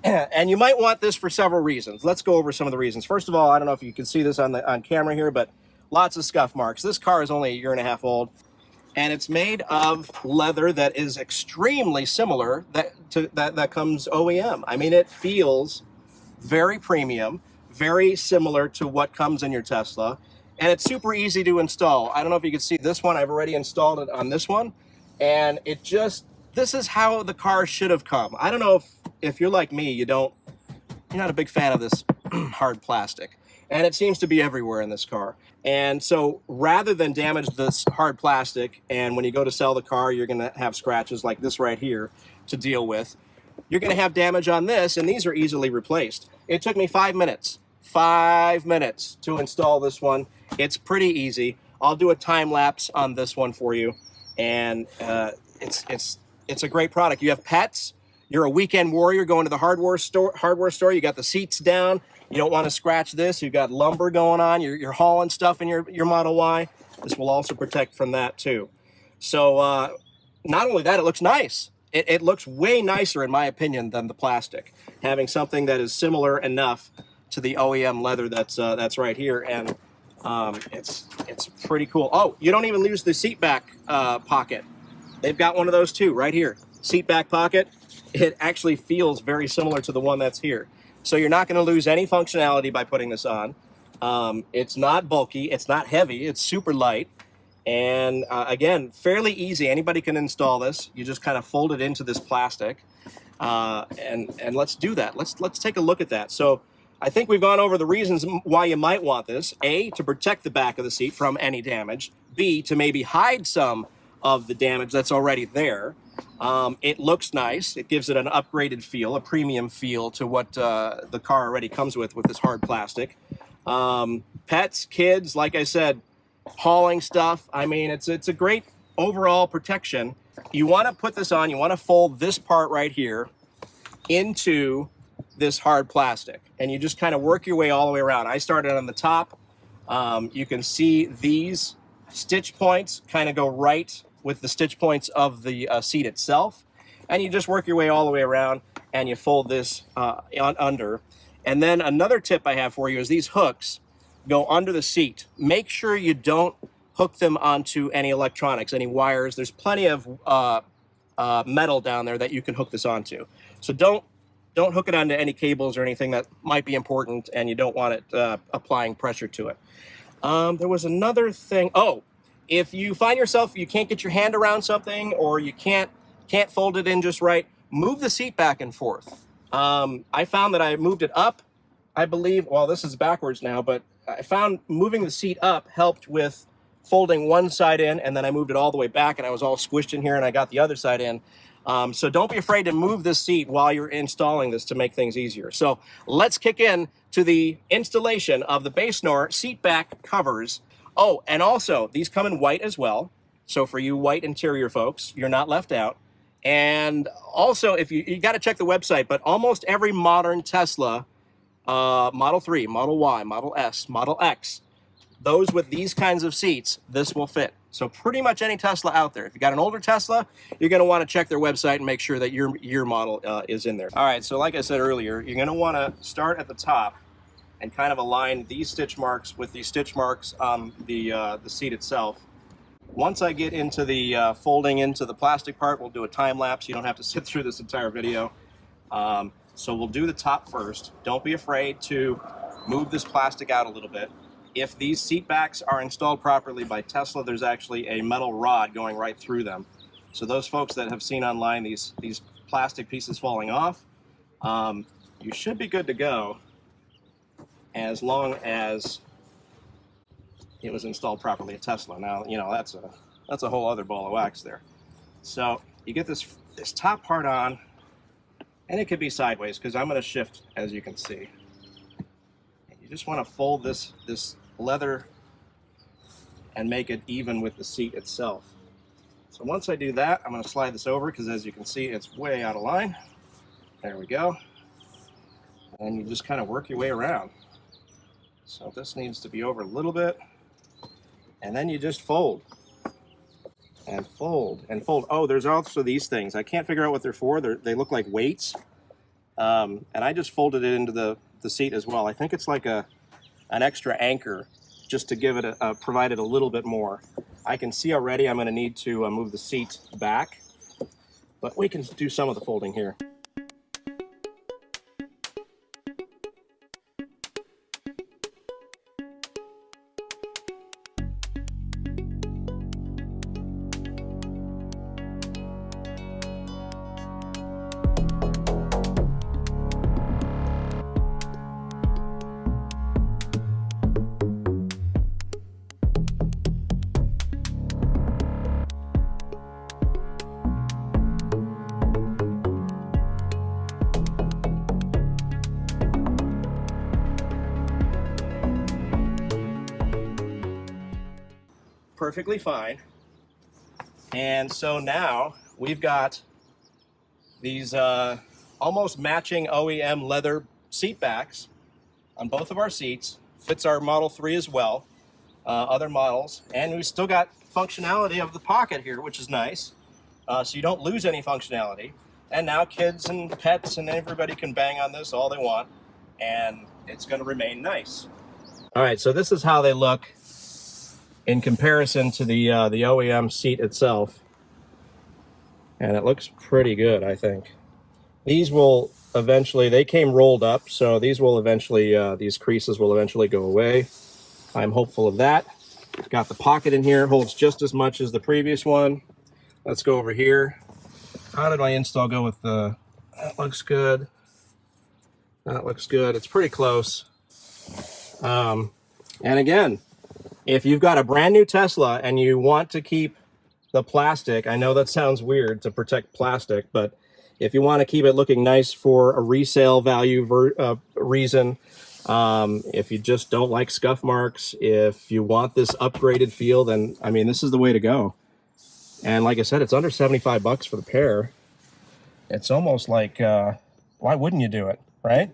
And you might want this for several reasons. Let's go over some of the reasons. First of all, I don't know if you can see this on camera here, but lots of scuff marks. This car is only 1.5 years old, and it's made of leather that is extremely similar that comes OEM. I mean, it feels very premium, very similar to what comes in your Tesla, and it's super easy to install. I don't know if you can see this one. I've already installed it on this one, and this is how the car should have come. I don't know if you're like me, you're not a big fan of this hard plastic, and it seems to be everywhere in this car. And so rather than damage this hard plastic, and when you go to sell the car, you're going to have scratches like this right here to deal with, you're going to have damage on this, and these are easily replaced. It took me 5 minutes to install this one. It's pretty easy. I'll do a time lapse on this one for you, and it's a great product. You have pets, you're a weekend warrior going to the hardware store, you got the seats down, you don't want to scratch this, you've got lumber going on, you're hauling stuff in your Model Y. This will also protect from that too. So not only that, it looks nice. It looks way nicer, in my opinion, than the plastic. Having something that is similar enough to the OEM leather that's right here, and it's pretty cool. Oh, you don't even lose the seat back pocket. They've got one of those too, right here. Seat back pocket. It actually feels very similar to the one that's here. So you're not going to lose any functionality by putting this on. It's not bulky, it's not heavy, it's super light. And again, fairly easy. Anybody can install this. You just kind of fold it into this plastic. And let's do that. Let's take a look at that. So I think we've gone over the reasons why you might want this. A, to protect the back of the seat from any damage. B, to maybe hide some of the damage that's already there. It looks nice. It gives it an upgraded feel, a premium feel to what the car already comes with this hard plastic. Pets, kids, like I said, hauling stuff. I mean, it's a great overall protection. You want to put this on, you want to fold this part right here into this hard plastic, and you just kind of work your way all the way around. I started on the top. You can see these stitch points kind of go right with the stitch points of the seat itself, and you just work your way all the way around, and you fold this under. And then another tip I have for you is these hooks go under the seat. Make sure you don't hook them onto any electronics, any wires. There's plenty of metal down there that you can hook this onto. So don't hook it onto any cables or anything that might be important, and you don't want it applying pressure to it. There was another thing. Oh, if you find yourself, you can't get your hand around something, or you can't fold it in just right, move the seat back and forth. I found that I moved it up, I believe. Well, this is backwards now, but I found moving the seat up helped with folding one side in, and then I moved it all the way back, and I was all squished in here, and I got the other side in. So don't be afraid to move this seat while you're installing this to make things easier. So let's kick in to the installation of the BASENOR seat back covers. Oh, and also, these come in white as well. So for you white interior folks, you're not left out. And also, if you got to check the website, but almost every modern Tesla, Model 3, Model Y, Model S, Model X, those with these kinds of seats, this will fit. So pretty much any Tesla out there. If you got an older Tesla, you're going to want to check their website and make sure that your model is in there. All right, so like I said earlier, you're going to want to start at the top and kind of align these stitch marks with these stitch marks on the seat itself. Once I get into the folding into the plastic part, we'll do a time lapse. You don't have to sit through this entire video. So we'll do the top first. Don't be afraid to move this plastic out a little bit. If these seat backs are installed properly by Tesla, there's actually a metal rod going right through them. So those folks that have seen online these plastic pieces falling off, you should be good to go as long as it was installed properly at Tesla. Now, you know, that's a whole other ball of wax there. So you get this top part on, and it could be sideways because I'm going to shift, as you can see. You just want to fold this leather and make it even with the seat itself. So once I do that, I'm going to slide this over because, as you can see, it's way out of line. There we go. And you just kind of work your way around. So this needs to be over a little bit. And then you just fold. And fold and fold. Oh, there's also these things. I can't figure out what they're for. They look like weights. And I just folded it into the seat as well. I think it's like an extra anchor just to give it provide it a little bit more. I can see already I'm going to need to move the seat back, but we can do some of the folding here. Perfectly fine. And so now we've got these almost matching OEM leather seat backs on both of our seats. Fits our Model 3 as well, other models. And we've still got functionality of the pocket here, which is nice. So you don't lose any functionality. And now kids and pets and everybody can bang on this all they want, and it's going to remain nice. All right, so this is how they look in comparison to the OEM seat itself, and it looks pretty good, I think. These will eventually, they came rolled up, so these will eventually, these creases will eventually go away. I'm hopeful of that. Got the pocket in here, holds just as much as the previous one. Let's go over here. How did my install go with the, that looks good. That looks good, it's pretty close. And again, if you've got a brand new Tesla and you want to keep the plastic, I know that sounds weird to protect plastic, but if you want to keep it looking nice for a resale value reason, if you just don't like scuff marks, if you want this upgraded feel, then I mean, this is the way to go. And like I said, it's under 75 bucks for the pair. It's almost like, why wouldn't you do it, right?